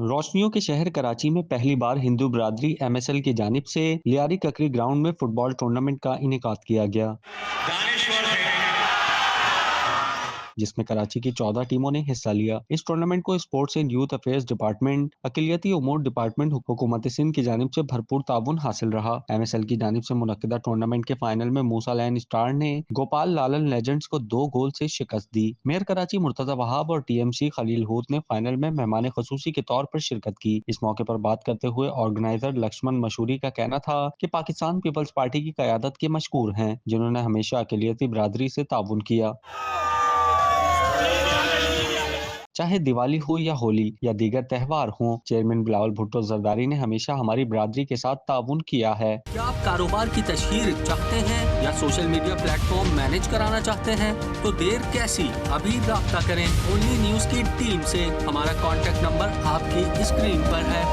रोशनियों के शहर कराची में पहली बार हिंदू बिरादरी एमएसएल की जानिब से लियारी ककरी ग्राउंड में फुटबॉल टूर्नामेंट का इनेकाद किया गया, जिसमें कराची की 14 टीमों ने हिस्सा लिया। इस टूर्नामेंट को sports and youth affairs department, अक़लियती उमूर डिपार्टमेंट हुकूमत सिंध की जानिब से भरपूर ताउन हासिल रहा। एमएसएल की जानिब से मुनक्किदा टूर्नामेंट के फाइनल में मूसा लैंड स्टार ने गोपाल लालन लेजेंड्स को 2 गोल से शिकस्त दी। मेयर कराची मुर्तजा वहाब और टीएमसी खलील हूत ने फाइनल में मेहमान खसूसी के तौर पर शिरकत की। इस मौके पर बात करते हुए ऑर्गेनाइजर लक्ष्मण मशहूरी का कहना था कि पाकिस्तान पीपल्स पार्टी की क़यादत के मशकूर हैं, जिन्होंने हमेशा अक़लियती बिरादरी से ताउन किया। चाहे दिवाली हो या होली या दीगर त्यौहार हों, चेयरमैन बिलावल भुट्टो जरदारी ने हमेशा हमारी बिरादरी के साथ ताउन किया है। क्या आप कारोबार की तशहीर चाहते हैं या सोशल मीडिया प्लेटफॉर्म मैनेज कराना चाहते हैं? तो देर कैसी, अभी राब्ता करें ओनली न्यूज की टीम से। हमारा कॉन्टेक्ट नंबर आपकी स्क्रीन पर है।